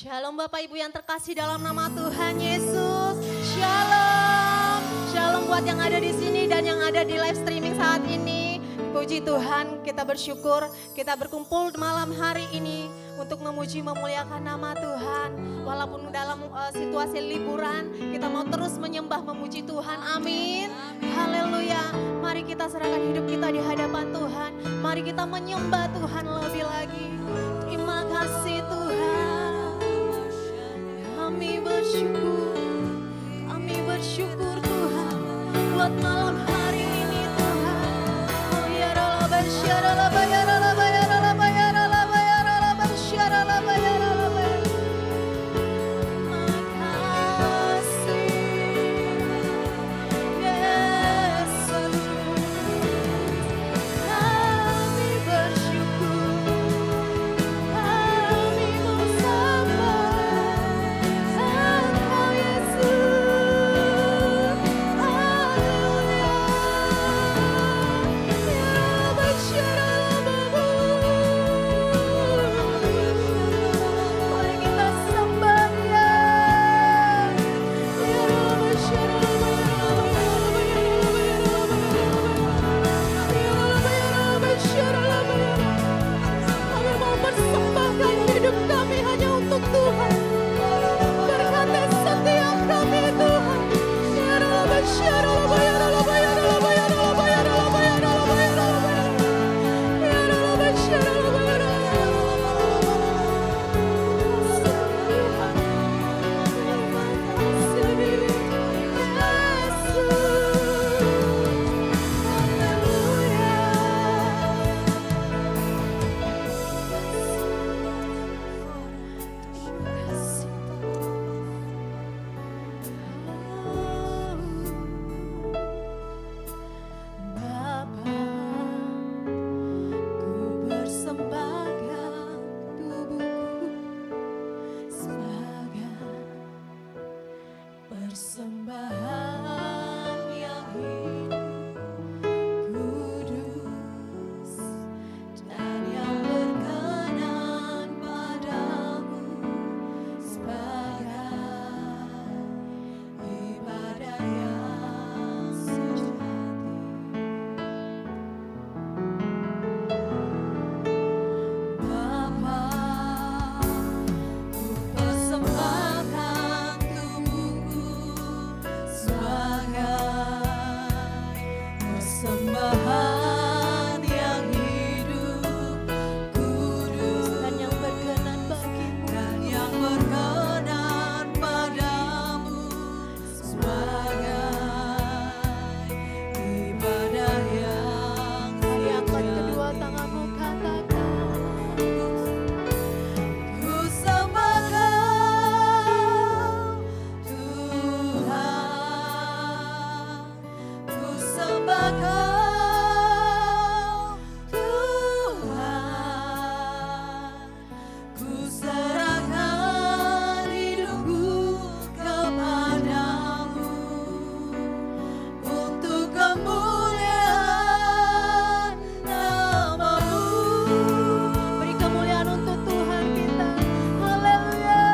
Shalom Bapak Ibu yang terkasih dalam nama Tuhan Yesus. Shalom. Shalom buat yang ada di sini dan yang ada di live streaming saat ini. Puji Tuhan, kita bersyukur kita berkumpul malam hari ini untuk memuji memuliakan nama Tuhan. Walaupun dalam situasi liburan, kita mau terus menyembah memuji Tuhan. Amin. Haleluya. Mari kita serahkan hidup kita di hadapan Tuhan. Mari kita menyembah Tuhan lebih lagi. Terima kasih Tuhan. Kami bersyukur Tuhan buat malam hari ini Tuhan. Oh ya Rabbah syarallah ya Rabbah ya Rabbah ya Rabbah ya Rabbah syarallah ya Rabbah. Makasih Yesus. Kami bersyukur. Kami bersama. Persembahkan hidup kami hanya untuk Tuhan. Berkati setiap kami Tuhan. Ya Rabbah syarallah ya Rabbah ya Rabbah ya Rabbah ya Rabbah ya Rabbah ya Rabbah. Ya Rabbah syarallah ya Rabbah. Persembahan yang hidup, kudus, dan yang berkenan padamu sebagai ibadah yang sejati. Bapa, ku persembahkan tubuhku sebagai persembahan yang hidup, kudus, dan yang berkenan bagimu, dan yang berkenan padamu sebagai ibadah yang sejati. Angkat kedua tanganmu, katakan, ku sembah Kau Tuhan, ku sembah Kau Tuhan, ku serahkan hidupku kepadamu untuk kemuliaan nama-Mu. Beri kemuliaan untuk Tuhan kita. Haleluya.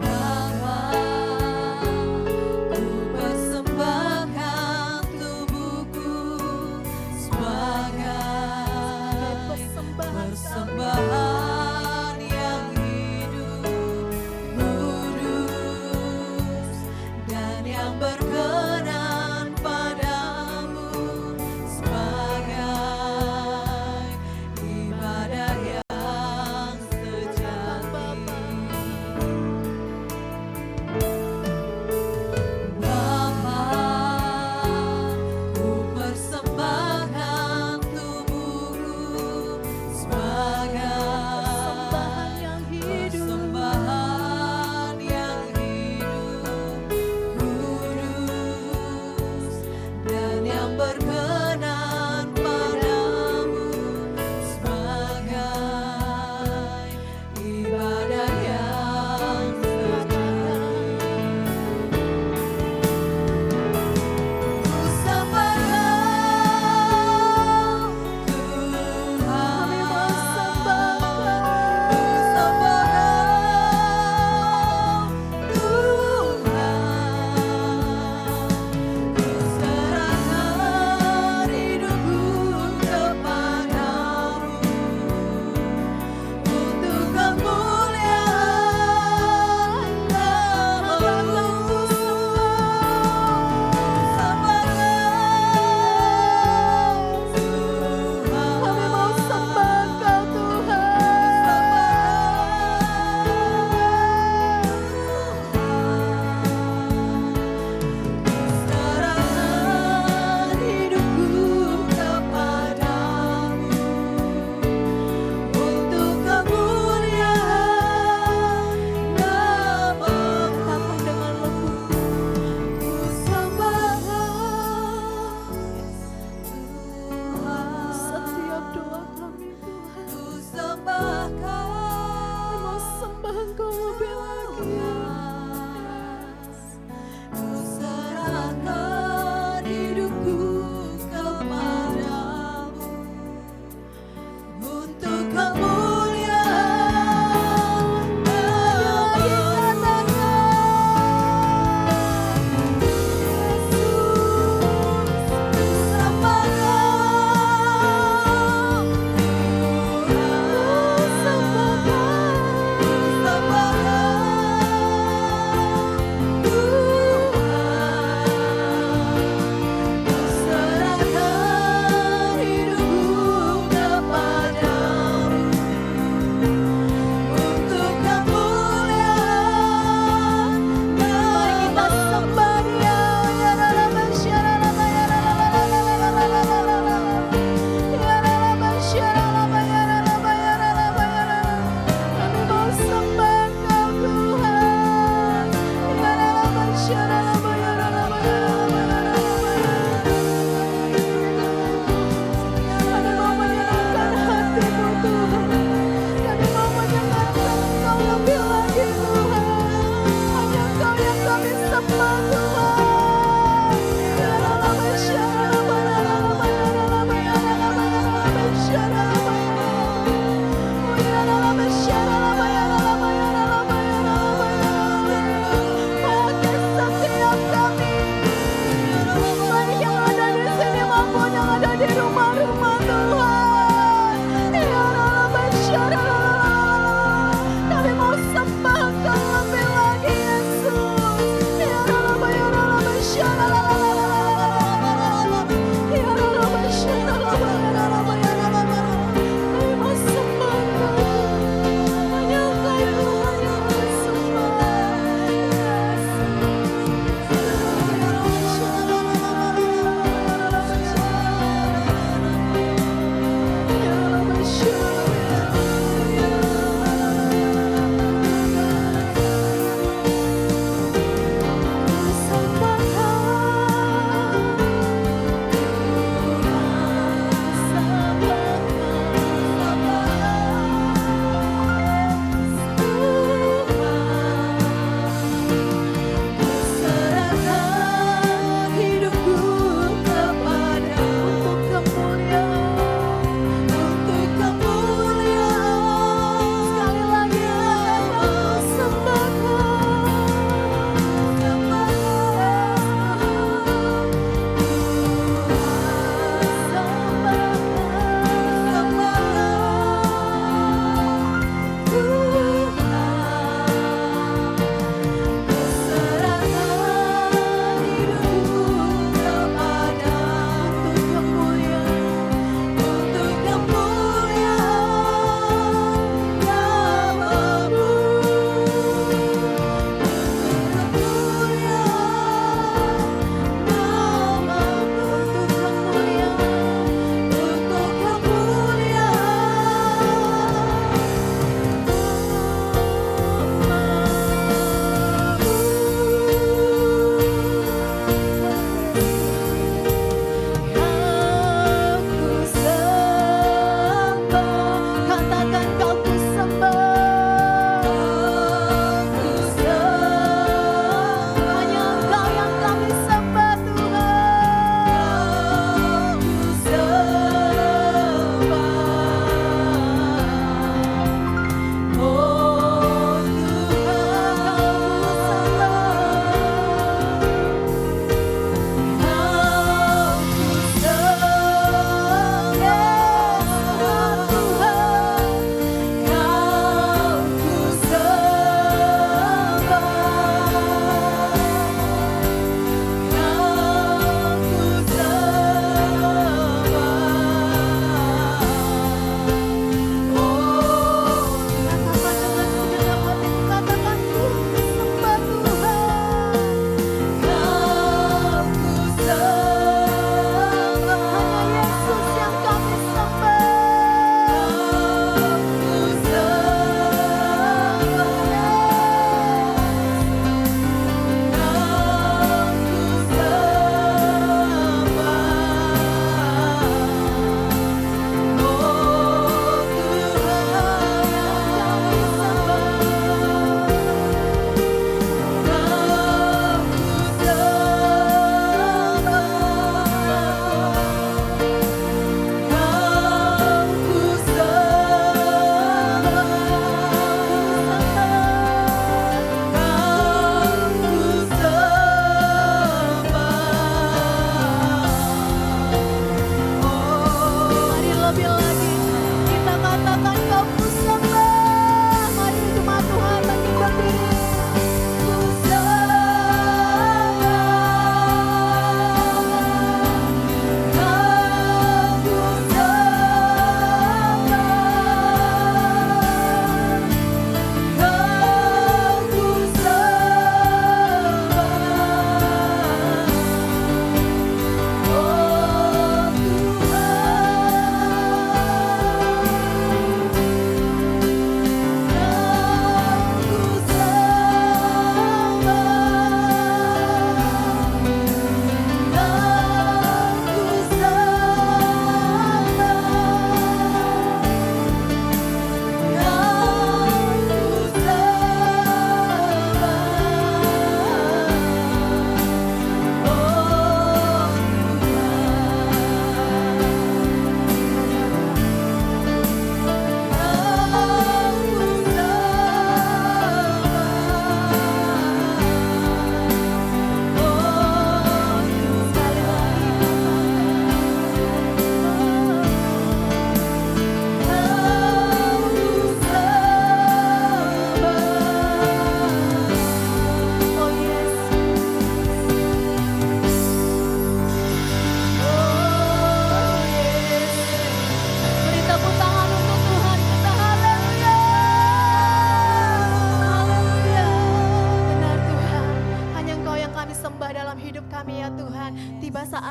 Bapa, ku persembahkan tubuhku sebagai persembahan yang hidup, kudus, dan yang berkenan padamu sebagai ibadah yang sejati. Bapa, ku persembahkan tubuhku sebagai persembahan yang hidup, kudus, dan yang berkenan padamu sebagai ibadah yang sejati. Ku sembah Kau Tuhan, ku sembah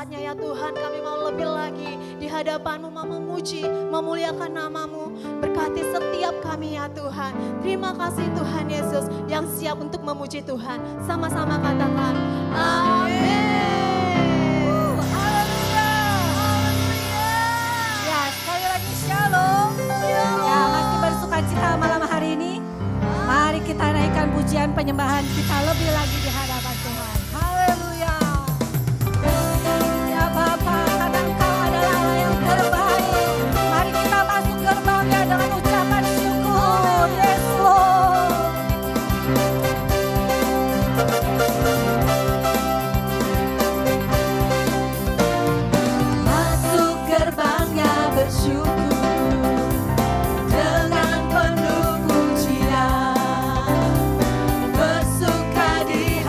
saatnya ya Tuhan kami mau lebih lagi di hadapan-Mu, mau memuji, memuliakan nama-Mu. Berkati setiap kami ya Tuhan. Terima kasih Tuhan Yesus yang siap untuk memuji Tuhan. Sama-sama katakan, amin. Haleluya. Ya, sekali lagi shalom. Ya, masih bersukacita malam hari ini. Mari kita naikkan pujian penyembahan kita lebih lagi di hadapan Tuhan. Haleluya. Ya Bapa, karena Engkau adalah Allah yang terbaik. Mari kita masuk gerbangnya dengan ucapan syukur. Yes Lord. Masuk gerbangnya bersyukur dengan penuh pujian, bersuka di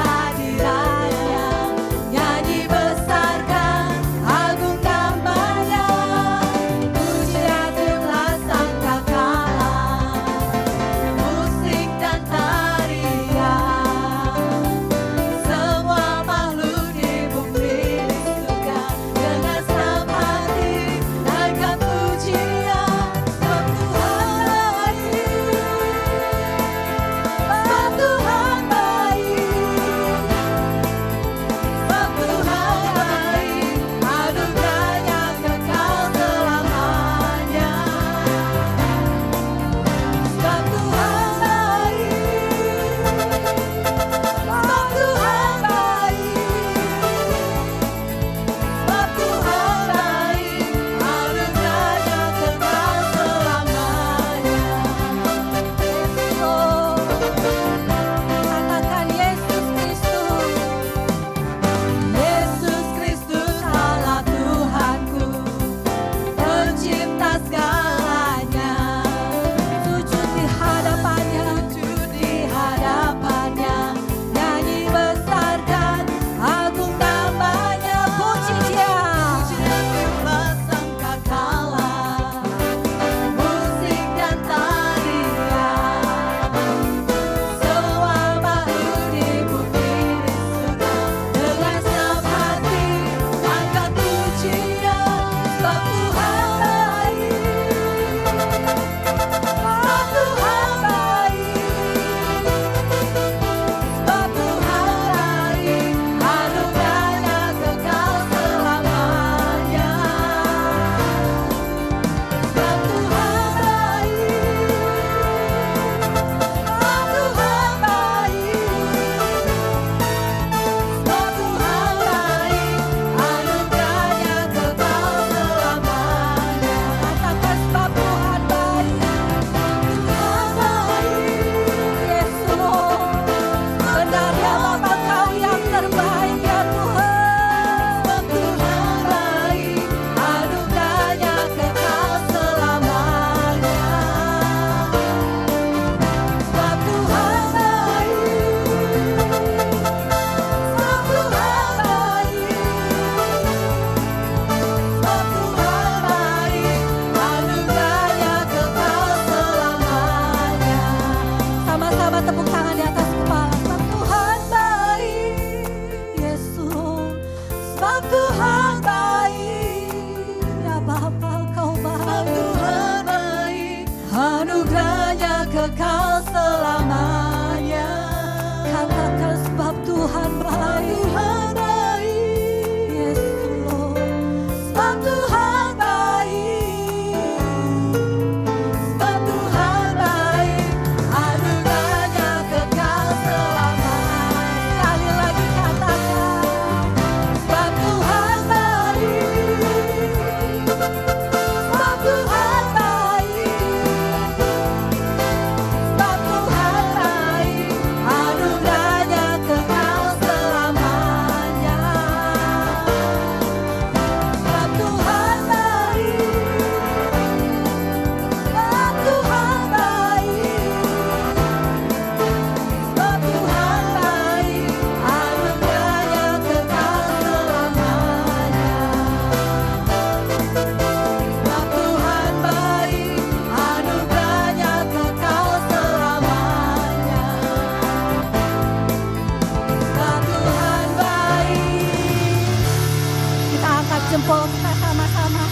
angkat jempol kita sama-sama.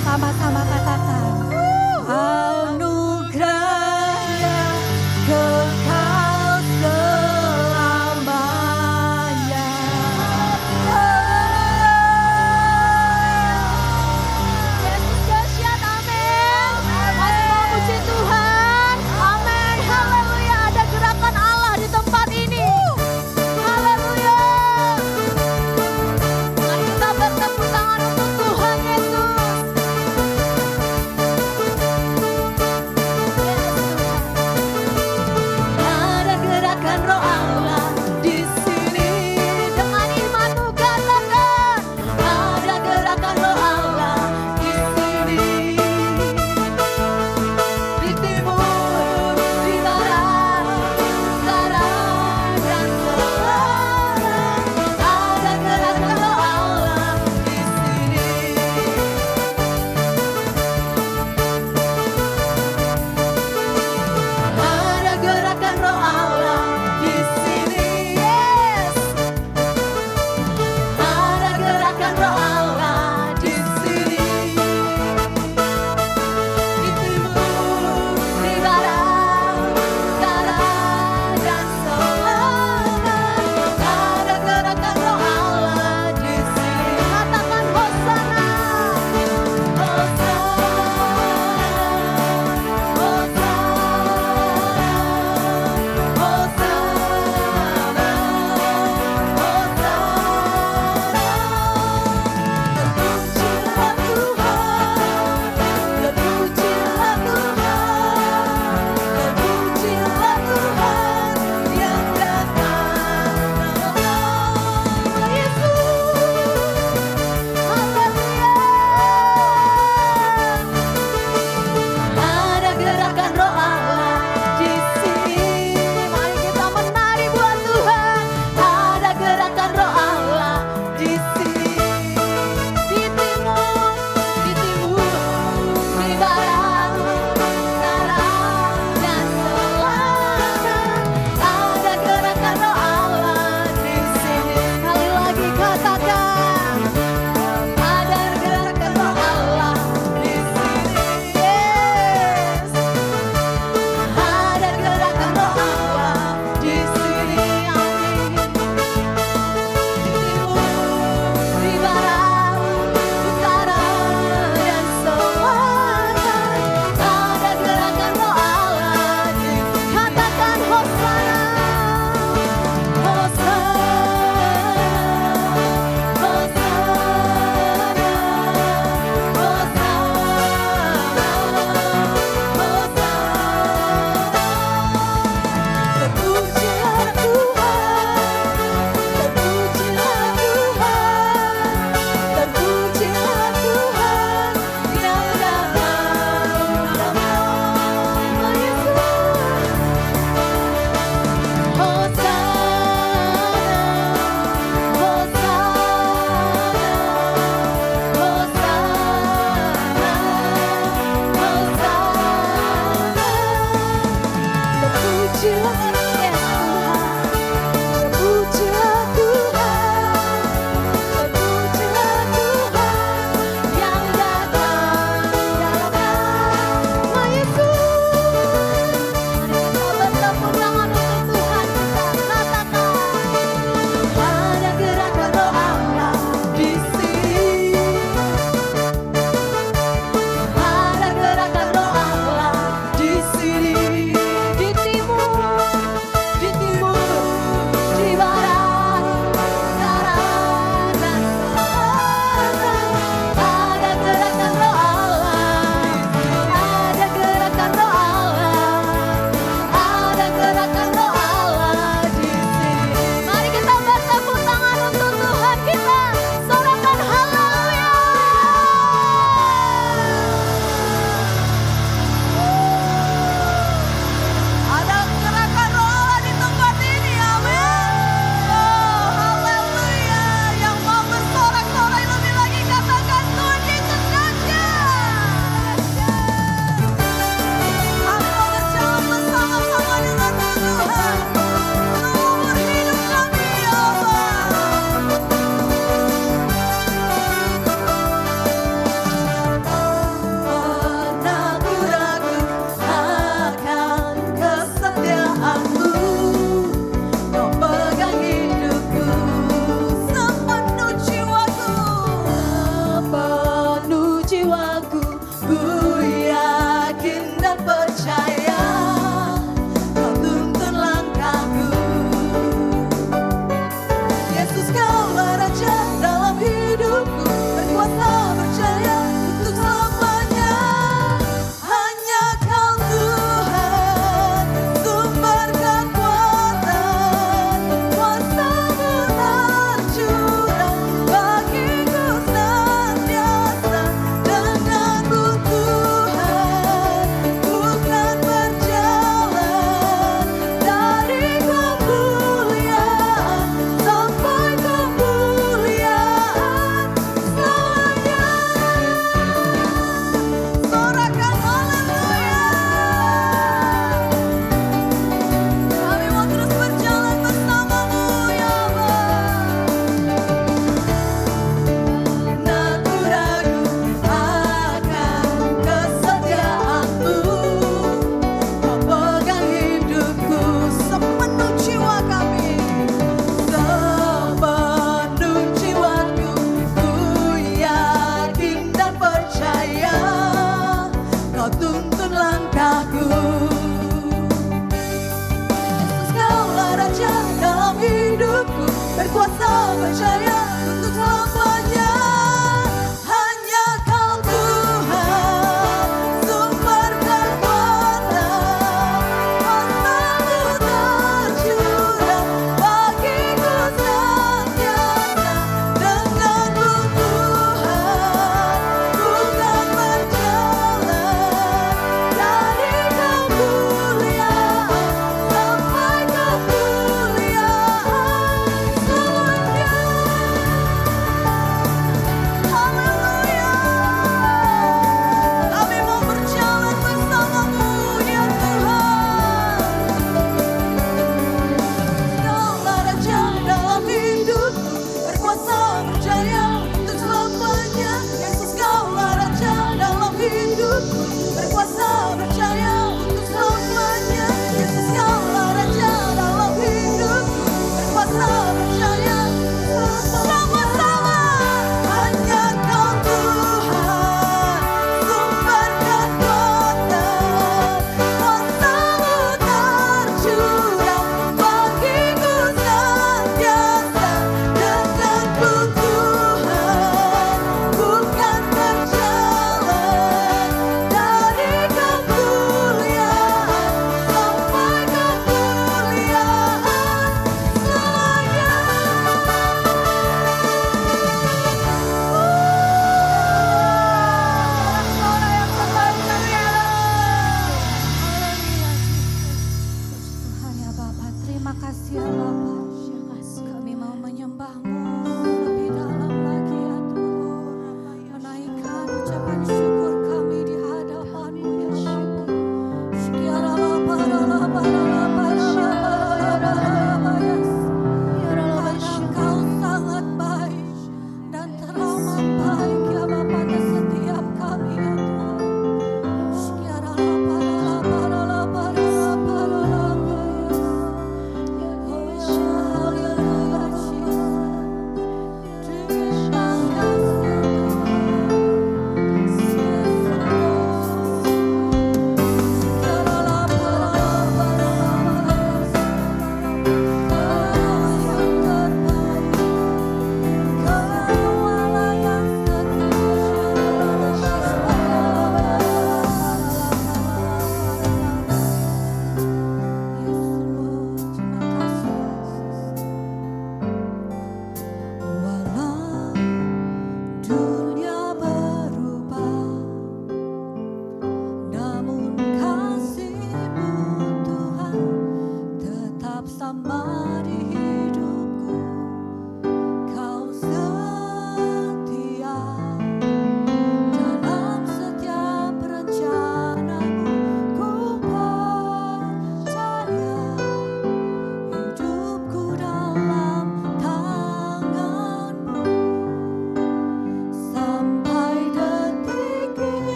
Sama-sama katakan. Anugerahnya kekal selamanya. Yesus dahsyat, amin. Masih mau puji Tuhan, amin. Haleluya, ada gerakan Allah di tempat ini. Haleluya. Mari kita bertepuk tangan untuk Tuhan Yesus.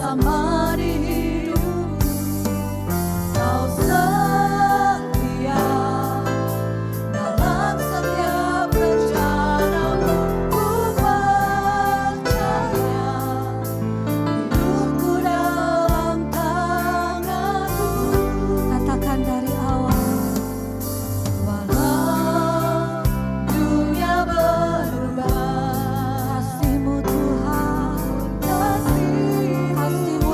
selama di hidup. Kau setia dalam setiap rencanamu. Ku percaya hidupku dalam tanganmu. Katakan dari awal, walau dunia berubah, kasih-Mu Tuhan, kasih-Mu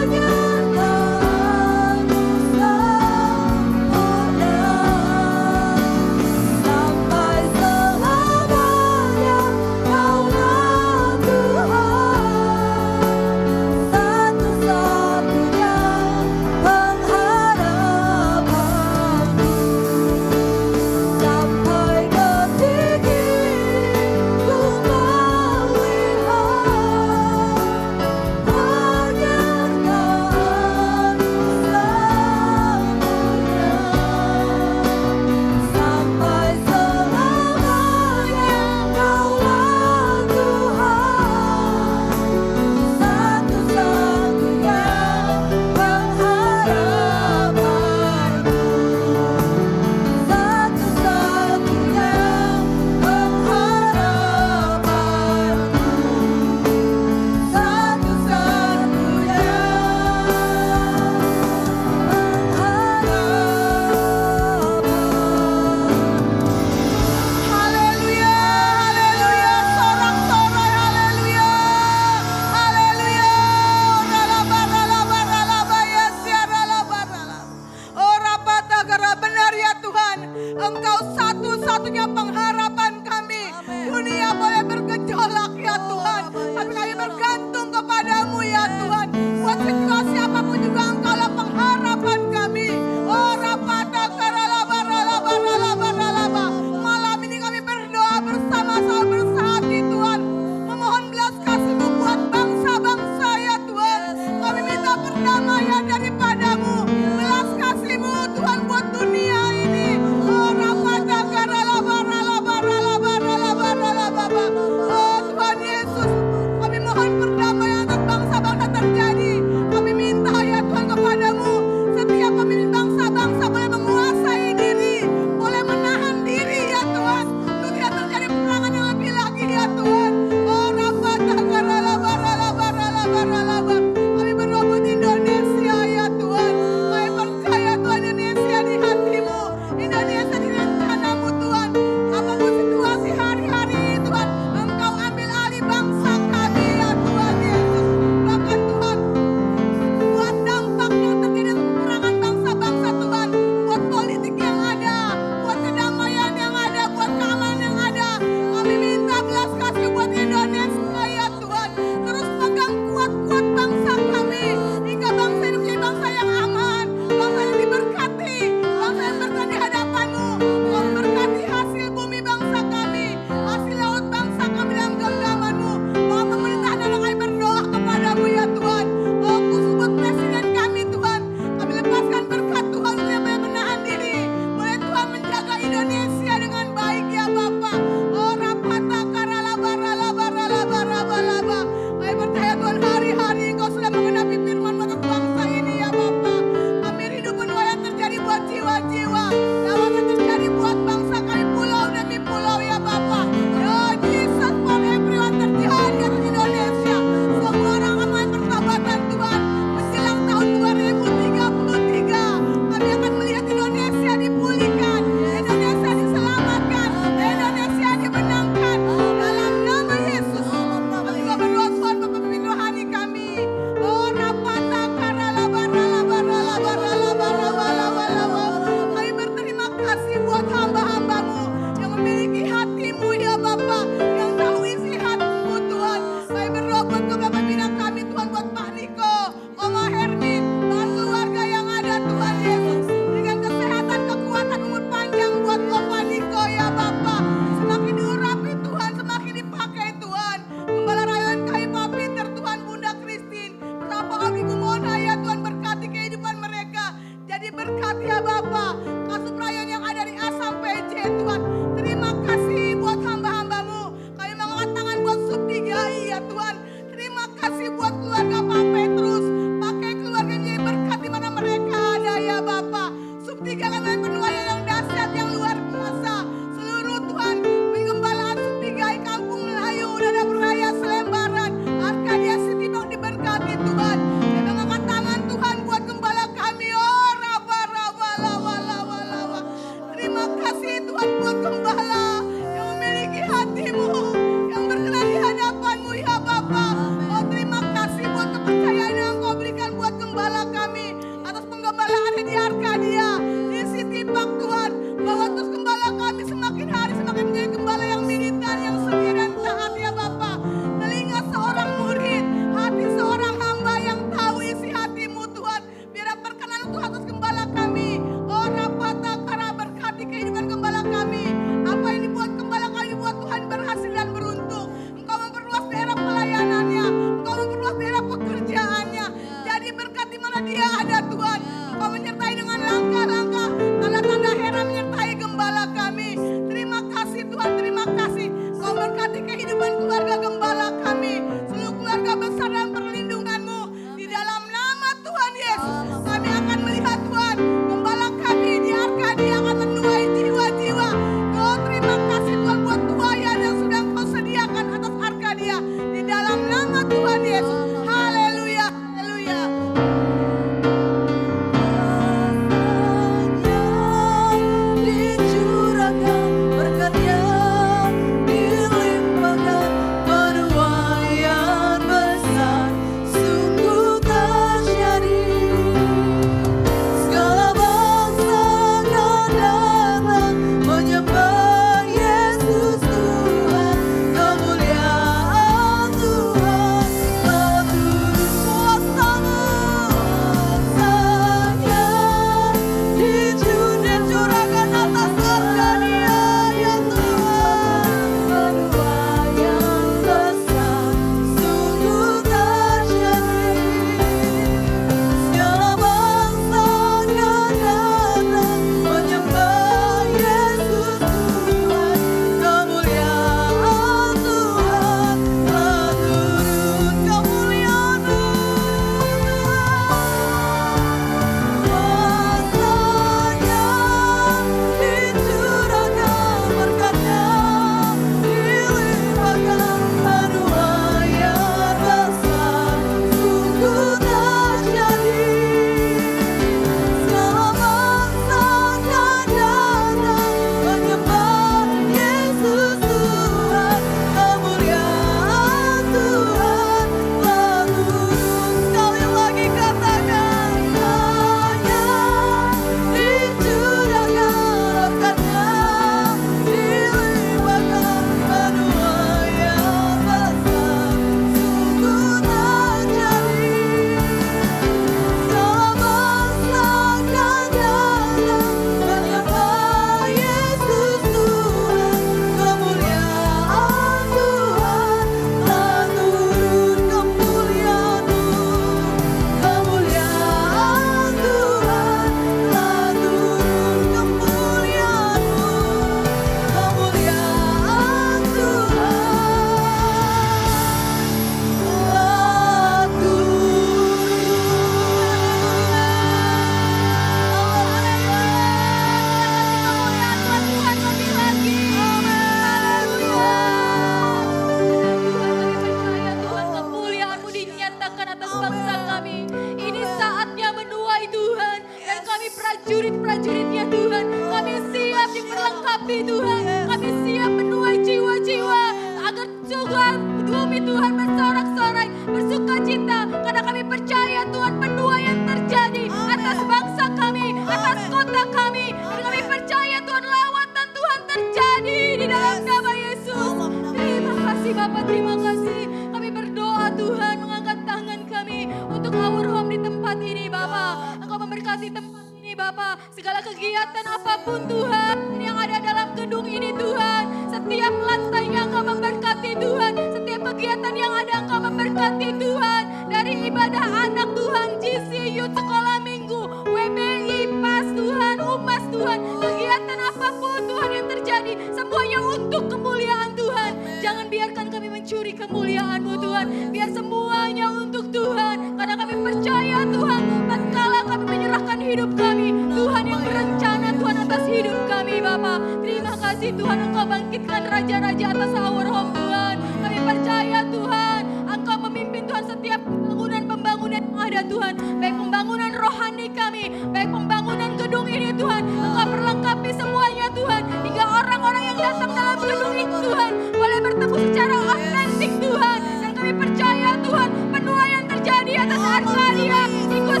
atas bangsa kami. Ini saatnya menuai Tuhan. Dan kami prajurit-prajuritnya Tuhan. Kami siap diperlengkapi Tuhan. Kami siap menuai jiwa-jiwa. Agar Tuhan, bumi Tuhan bersorak-sorai, bersuka cita. Karena kami percaya Tuhan penuaian terjadi atas bangsa kami, atas kota kami. Dan kami percaya Tuhan lawatan Tuhan terjadi di dalam nama Yesus. Terima kasih Bapak, terima kasih. Kami berdoa Tuhan, mengangkat tangan kami untuk Our Home di tempat ini Bapak. Engkau memberkati tempat ini Bapak. Segala kegiatan apapun Tuhan yang ada dalam gedung ini Tuhan. Setiap lantainya Engkau memberkati Tuhan. Setiap kegiatan yang ada Engkau memberkati Tuhan. Dari ibadah anak Tuhan, GC Youth Sekolah Minggu, WBI, PAS Tuhan, UMAS Tuhan. Kegiatan apapun Tuhan yang terjadi, semuanya untuk kemuliaan Tuhan. Jangan biarkan kami mencuri kemuliaan-Mu Tuhan. Biar semuanya untuk Tuhan. Karena kami percaya Tuhan, tatkala kami menyerahkan hidup kami, Tuhan yang berencana Tuhan atas hidup kami Bapa. Terima kasih Tuhan, Engkau bangkitkan raja-raja atas Our Home Tuhan. Kami percaya Tuhan, Engkau memimpin Tuhan setiap pembangunan yang ada Tuhan. Baik pembangunan rohani kami, baik pembangunan gedung ini Tuhan. Engkau perlengkapi semuanya Tuhan. Hingga orang-orang yang datang dalam gedung ini Tuhan boleh bertemu secara otentik Tuhan. Dan kami percaya Tuhan, penuaian terjadi atas Arkadia. Ikut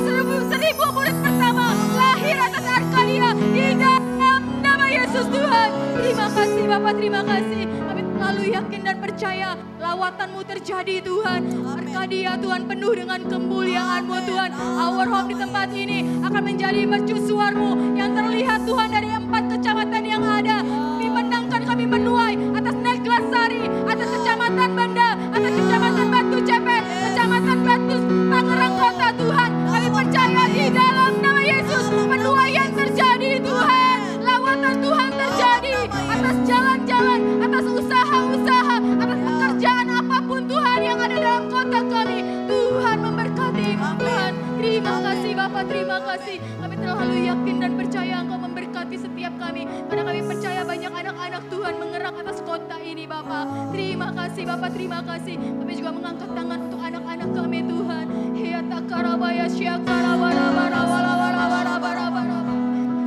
seribu murid pertama lahir atas Arkadia di dalam nama Yesus Tuhan. Terima kasih Bapak, terima kasih. Kami selalu yakin dan percaya lawatan-Mu terjadi Tuhan. Arkadia Tuhan penuh dengan kemuliaan-Mu Tuhan. Our Home di tempat ini akan menjadi mercusuar-Mu yang terlihat Tuhan dari 4 kecamatan yang ada. Kami menangkan, kami menuai atas Neglasari, atas kecamatan Banda, atas kecamatan Batu Cepet, kecamatan Batu Tangerang Kota Tuhan. Kami percaya di dalam nama Yesus penuaian terjadi Tuhan. Lawatan Tuhan terjadi atas jalan-jalan, atas usaha-usaha, atas pekerjaan apapun Tuhan yang ada dalam kota kami. Tuhan memberkati Tuhan. Terima kasih Bapak, terima kasih. Kami terlalu yakin dan percaya Engkau memberkati setiap kami. Karena kami percaya banyak anak-anak Tuhan mengerak atas kota ini Bapak. Terima kasih Bapak, terima kasih. Kami juga mengangkat tangan untuk anak-anak kami Tuhan. Hiatakarabaya syakarabarabarawarawarawarawarabarabaraba.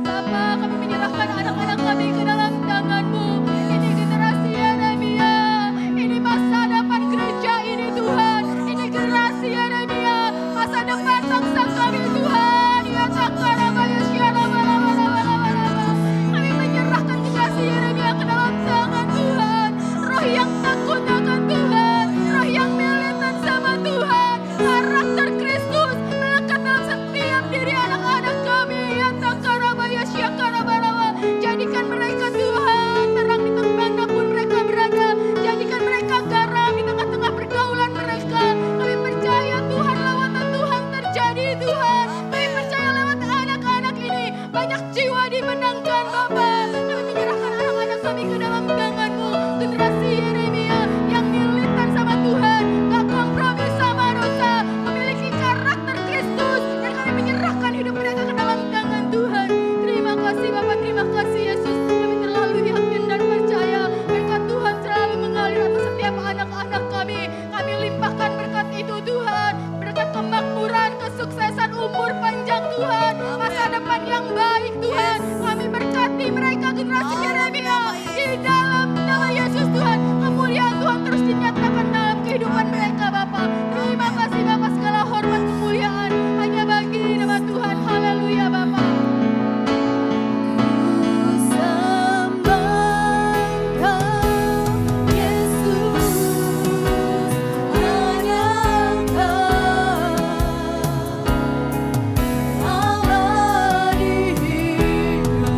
Bapak, kami menyerahkan anak-anak kami ke dalam tangan-Mu. Ini generasi Yeremia, ini masa depan gereja ini Tuhan. Ini generasi Yeremia, masa depan bangsa kami Tuhan. Ya takarabaya syarabarabarabaraba. Kami menyerahkan generasi Yeremia ke dalam tangan Tuhan. Roh yang takut akan Tuhan, roh yang militan sama Tuhan, karakter Kristus melekat dalam setiap diri anak-anak kami. Ya takarabaya syakarabarawa. Jadikan mereka Tuhan terang di manapun mereka berada. Jadikan mereka garam di tengah-tengah pergaulan mereka. Kami percaya Tuhan lawatan Tuhan terjadi Tuhan. Kami percaya lewat anak-anak ini banyak jiwa dimenangkan Bapa. Kami menyerahkan anak-anak kami ke dalam tangan-Mu. Generasi Yeremia yang militan sama Tuhan, gak kompromi sama dosa, memiliki karakter Kristus. Dan kami menyerahkan hidup mereka ke dalam tangan Tuhan. Terima kasih Bapak, terima kasih Yesus. Kami terlalu yakin dan percaya berkat Tuhan selalu mengalir atas setiap anak-anak kami. Kami limpahkan berkat itu Tuhan. Berkat kemakmuran, kesuksesan, umur panjang Tuhan. Masa depan yang baik Tuhan. Kami berkati mereka generasi Yeremia. Di dalam nama Yesus Tuhan. Kemuliaan Tuhan terus dinyatakan dalam kehidupan mereka Bapak. Terima kasih Bapak, segala hormat kemuliaan hanya bagi nama Tuhan. Haleluya Bapak. Allah di hidupku.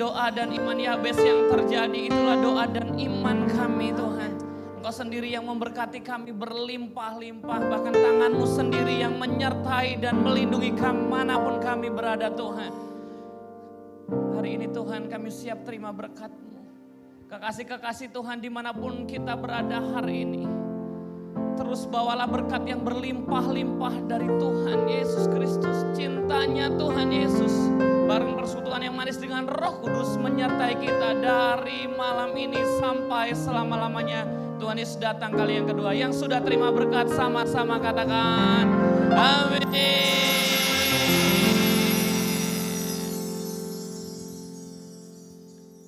doa dan iman Yabes yang terjadi, itulah doa dan iman kami Tuhan. Engkau sendiri yang memberkati kami berlimpah-limpah, bahkan tangan-Mu sendiri yang menyertai dan melindungi kami manapun kami berada Tuhan. Hari ini Tuhan kami siap terima berkat-Mu. Kekasih-kekasih Tuhan dimanapun kita berada hari ini, terus bawalah berkat yang berlimpah-limpah dari Tuhan Yesus Kristus. Cintanya Tuhan Yesus bareng persekutuan yang manis dengan Roh Kudus menyertai kita dari malam ini sampai selama-lamanya. Tuhan Yesus datang kali yang kedua. Yang sudah terima berkat sama-sama katakan amin.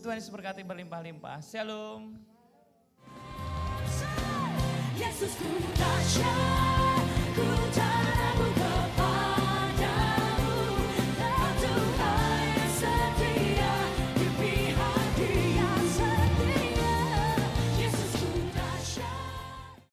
Tuhan Yesus berkati berlimpah-limpah. Shalom. Yesus ku dahsyat.